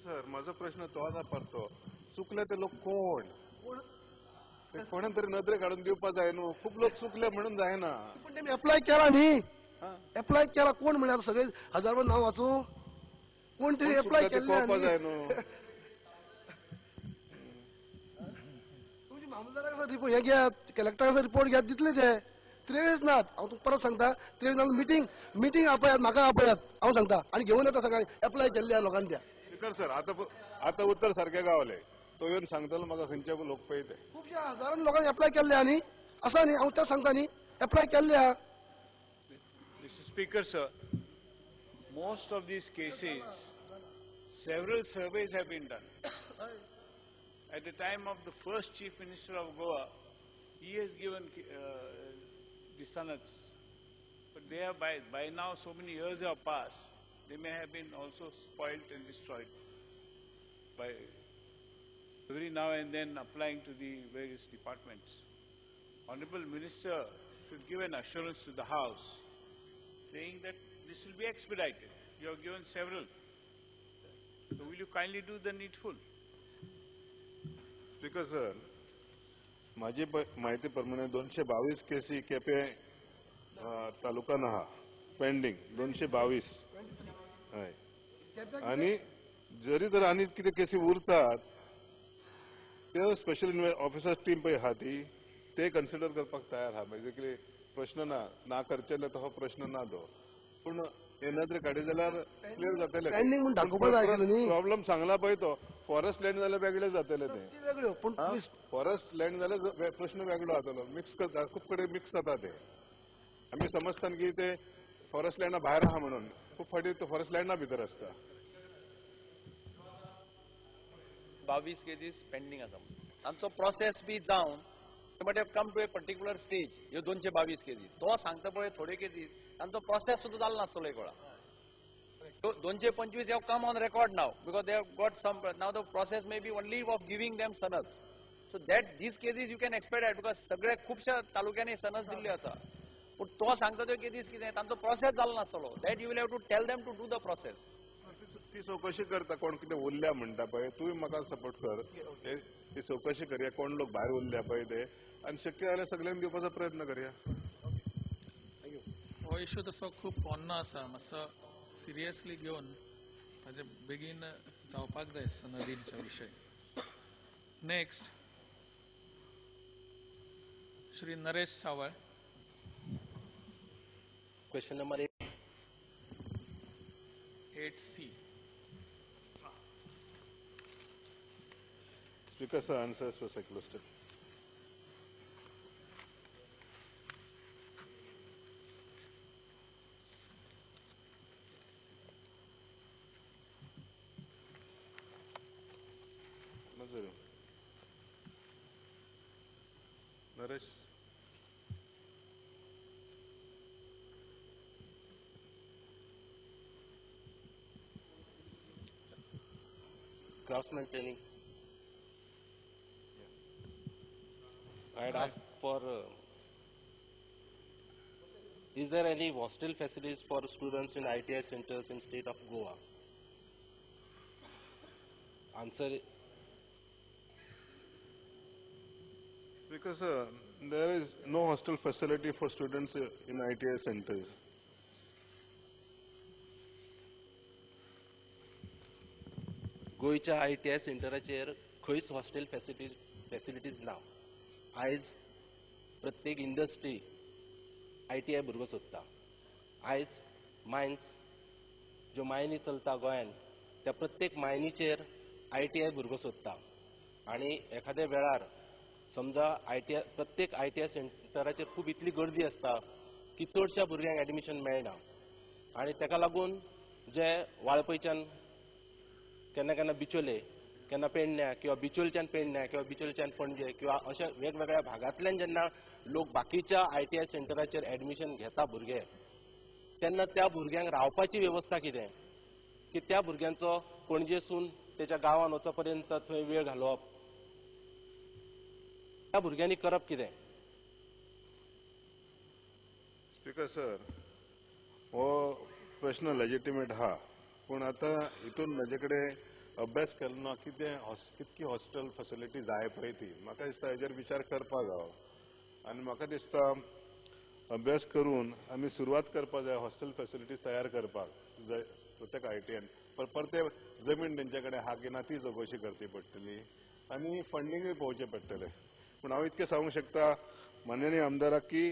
Sir माझा प्रश्न तो आता पडतो चुकले ते लोक कोण कोणा तरी नदरे काढून दिवपा जाय न्हू खूप लोक चुकले म्हणून जायना पण त्यांनी अप्लाय केला न्ही अप्लाय केला कोण म्हळ्यार सगळे हजारभर नाव वाचू कोण तरी अप्लाय केले जाय न्हू तुमची मामलदाराकडे रिपोर्ट हे घ्या कलेक्टराचो रिपोर्ट घ्या दितले ते 23 नात हांव तुका परत सांगता 23 नात मिटींग आपयात म्हाका आपयात हांव सांगता आनी घेवन येता सकाळी अप्लाय केल्ल्या लोकांनी त्या स्पीकर सर आता उत्तर सारखे गावले तो येऊन सांगतलो म्हाका खंयचे लोक पळयते खुबशा हजारांनी लोकांनी अप्लाय केल्ल्या न्ही आसा न्ही हांव तेच सांगता न्ही अप्लाय केल्ल्या Mr. Speaker, sir, most of these cases, several surveys have been done. At the time of the first Chief Minister of Goa, he has given the sonnets, but they are by now so many years have passed, they may have been also spoilt and destroyed by every now and then applying to the various departments. Honorable Minister should give an assurance to the House saying that this will be expedited. You have given several. So will you kindly do the needful? Speaker sir माझी माहिती प्रमाणे 222 केसी केपे तालुकान आहा pending 222 हय आणि जरी तर आनी कितें केसी उरतात ते स्पेशल ऑफिसर्स टीम पळय आहा ती ते कन्सिडर करपाक तयार आहा बेसिकली प्रश्न ना करचेले तो प्रश्न ना तो पूण येनाद्री काडी जाल्यार क्लियर जातले प्रॉब्लेम सांगला पळय तो फॉरेस्ट लँड जाल्यार वेगळे जातले ते फॉरेस्ट लँड जाल्यार प्रश्न वेगळो जातलो मिक्स करता खूब कडेन मिक्स जाता ते आमी समजता की ते फॉरेस्ट लँडा भायर आहा म्हणून खूब फाटी फॉरेस्ट लँडा भितर आसता 22 केजीस पेंडिंग आसा आमचो प्रोसेस बी जावन but have come to a particular stage ह्यो 222 केजीस तो सांगता पळय थोडे केजीस तांचो प्रोसेस सुद्दां जालो नासतलो एक वेळा 225 have come on record now because they have got some now the process may be only of giving them summons so that these cases you can expect because सगळे खुबशा तालुक्यांनी सनस दिल्ली आसा पूण तो सांगता त्यो केजीस कितें तांचो प्रोसेस जालो नासतलो that you will have to tell them to do the process ती चौकशी करता कोण कितें उरल्या म्हणटा पळय तूं म्हाका सपोर्ट कर ती चौकशी करया कोण लोक भायर उरल्या पळय ते आनी शक्य जाल्यार सगळ्यांक दिवपाचो प्रयत्न करया हो इश्यू तसो खूब पोन्नो आसा मातसो सिरियसली घेवन ताजे बेगीन जावपाक जाय नदींच्या विशय next Shri Naresh Sawal question number 8C Speaker sir answers was requested. Nazari. Naresh. Craftsman training. I had asked for is there any hostel facilities for students in ITI centers in state of Goa? Answer Because there is no hostel facility for students in ITI centers. गोयच्या ITI सेंटराचेर खंयच hostel facilities ना आयज प्रत्येक industry ITI भुरगो सोदता आयज mines ज्यो मायनी चलता गोंयान त्या प्रत्येक मायनीचेर ITI भुरगो सोदता आनी एखाद्या वेळार समजा प्रत्येक ITI सेंटराचेर खूब इतली गर्दी आसता की चडशा भुरग्यांक एडमिशन मेळना आनी ताका लागून जे वाळपयच्यान केन्ना केन्ना बिचोले केन्ना पेडण्या किंवा बिचोलच्यान पेडण्या किंवा बिचोलच्यान पणजे किंवा अशा वेगवेगळ्या भागांतल्यान जेन्ना लोक बाकीच्या ITI सेंटराचेर एडमिशन घेता भुरगे तेन्ना त्या भुरग्यांक रावपाची वेवस्था कितें की त्या भुरग्यांचो पणजेसून तेच्या गांवांत वचो पर्यंत थंय वेळ घालप त्या भुरग्यांनी करप कितें स्पीकर सर हो प्रश्न लेजिटिमेट हा पूण आता हितून म्हजे कडेन अभ्यास केलो ना कितकी हॉस्टेल फॅसिलिटी जाय पळय ती म्हाका दिसता हेजेर विचार करपाक जावो आनी म्हाका दिसता अभ्यास करून आमी सुरवात करपाक जाय हॉस्टेल फॅसिलिटीज तयार करपाक जाय प्रत्येक ITN परते जमीन तेंचे कडेन आहा की ना ती चवकशी करची पडटली आनी फंडिंगूय पळोवचें पडटलें पूण हांव इतकें सांगूंक शकता माननीय आमदाराक की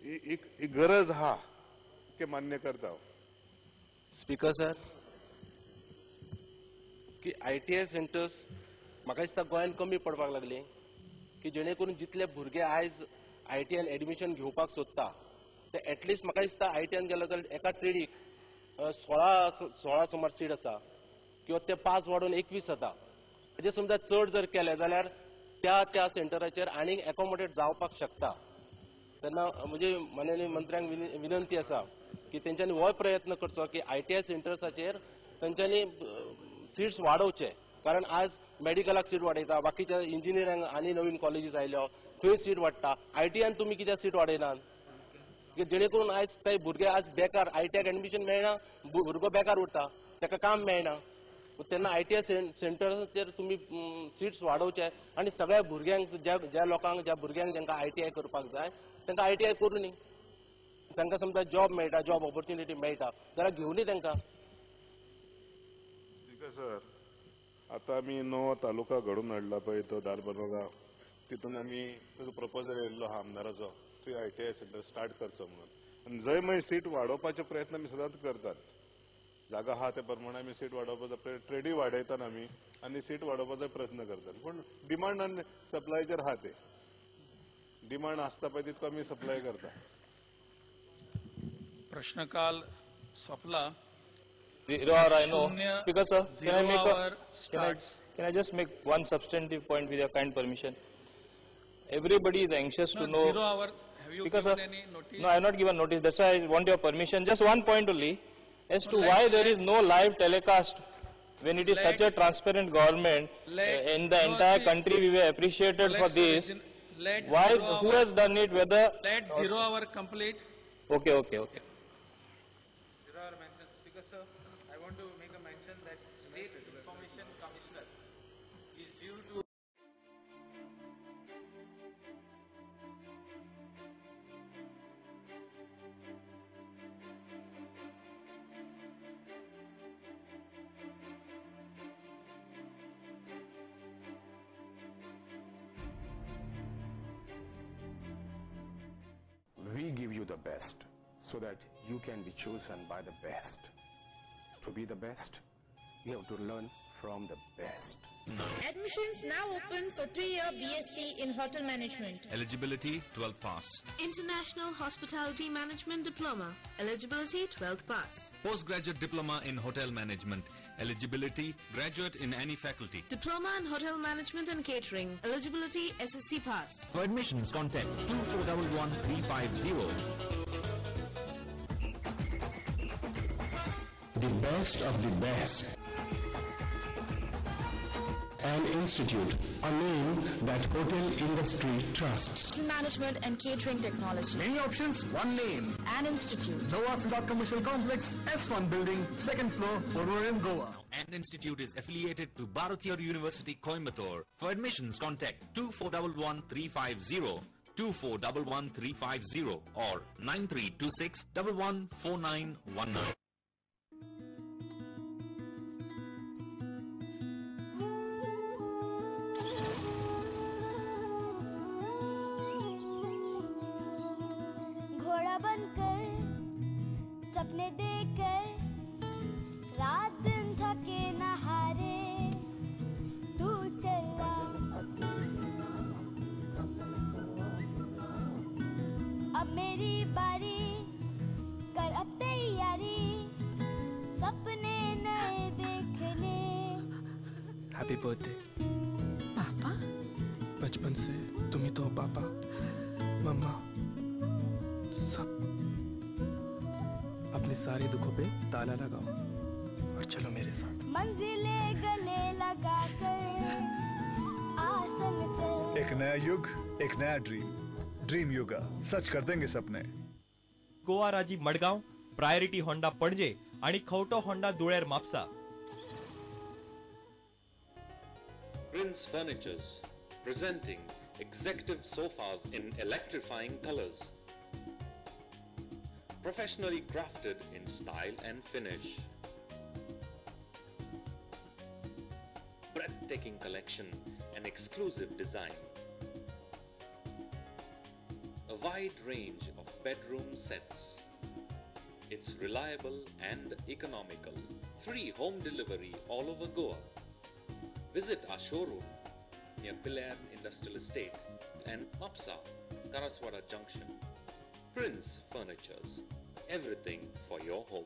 ही गरज आहा की मान्य करता हांव. स्पीकर सर की ITI सेंटर्स म्हाका दिसता गोंयांत कमी पडपाक लागली की जेणे करून जितले भुरगे आयज ITI एडमिशन घेवपाक सोदता ते एटलिस्ट म्हाका दिसता ITI गेलो जाल्यार एका ट्रेडीक 16 सुमार सीट आसा किंवा ते 5 वाडून 21 जाता म्हणजे समजा चड जर केले जाल्यार त्या सेंटराचेर आनीक एकोमोडेट जावपाक शकता. तेन्ना म्हजी माननीय मंत्र्यांक विनंती आसा की तेंच्यांनी हो प्रयत्न करचो की ITI सेंटर्साचेर तेंच्यांनी सीट्स वाडोवचे कारण आज मेडिकलाक सीट वाडयता बाकीच्या इंजिनियरिंग आनी नवीन कॉलेजीस आयल्यो थंय सीट वाडटा ITI तुमी कित्याक सीट वाडयनात जेणे करून आयज ते भुरगे आज बेकार ITI एडमिशन मेळना भुरगो बेकार उरता ताका काम मेळना तेन्ना ITI सेंटर्साचेर तुमी सीट्स वाडोवचे आनी सगळ्या भुरग्यांक ज्या भुरग्यांक जांकां ITI करपाक जाय तांकां ITI करूनी तांकां समजा जॉब मेळटा जॉब ऑपॉर्च्युनिटी मेळटा जाल्यार घेवनी तांकां. सर आता आमी नवो तालुका घडून हाडला पळय तो दारबांदोडा तितून आमी प्रपोजल येयल्लो आहा आमदाराचो थंय ITI सेंटर स्टार्ट करचो म्हणून आनी जंय मागीर सीट वाडोवपाचे प्रयत्न आमी सदांच करतात जागा आहा ते प्रमाणे आमी सीट वाडोवपाचो ट्रेडी वाडयतात आमी आनी सीट वाडोवपाचो प्रयत्न करतात पूण डिमांड आनी सप्लायचेर आहा ते डिमांड आसता पळय तितको आमी सप्लाय करता. प्रश्नकाल सोंपला. Zero hour, I know. Speaker sir, can I just make one substantive point with your kind permission? Everybody is anxious to know. 0 hour. Have you Speaker given sir, any notice? no, I have not given notice. That's why I want your permission. Just one point only, as to why there is no live telecast when it is such a transparent government. In the entire country, we were appreciated for this. Why? Who has done it? Whether? Let 0 hour complete. Okay. 0 hour mention. Speaker sir, I want to make a mention that State Information Commissioner is due to. We give you the best so that you can be chosen by the best. To be the best, you have to learn from the best. Admissions now open for 3-year BSc in Hotel Management. Eligibility 12th pass. International Hospitality Management Diploma. Eligibility 12th pass. Postgraduate Diploma in Hotel Management. Eligibility graduate in any faculty. Diploma in Hotel Management and Catering. Eligibility SSC pass. For admissions, contact 2411 350. The best of the best. An institute, a name that hotel industry trusts. Management and Catering Technology. Many options, one name. An institute. Nova Siddharth Commercial Complex, S1 Building, 2nd floor, Porvorim, Goa. An institute is affiliated to Bharatiya University, Coimbatore. For admissions, contact 2411 350, 2411 350 or 9326 114919. घोड़ा बनकर सपने देखकर रात दिन थके न हारे तू चला अब मेरी बारी कर अब तैयारी सपने नए देखने. हैप्पी बर्थडे पापा? बचपन से तुम ही तो हो पापा, मम्मा, सब. अपने सारे दुखों पे ताला लगाओ और चलो मेरे साथ. मंजिले गले लगा कर आसंग चल. एक नया युग, एक नया ड्रीम युगा. सच कर देंगे सपने. गोवा राजीव मडगांव, प्रायोरिटी होंडा पणजे आणि खवटो Honda Dhuler Mapusa. Prince Furnitures, presenting executive sofas in electrifying colors. Professionally crafted in style and finish. Breathtaking collection and exclusive design. A wide range of bedroom sets. It's reliable and economical. Free home delivery all over Goa. Visit our showroom near Pillayan Industrial Estate and Mapsa, Karaswada Junction. Prince Furnitures, everything for your home.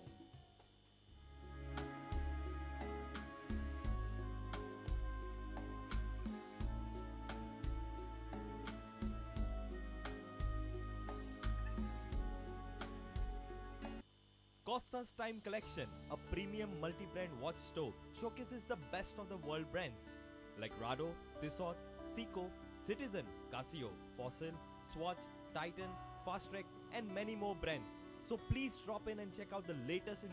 Costa's Time Collection, a premium multi-brand watch store, showcases the best of the world brands like Rado, Tissot, Seiko, Citizen, Casio, Fossil, Swatch, Titan, Fastrack and many more brands. So please drop in and check out the latest in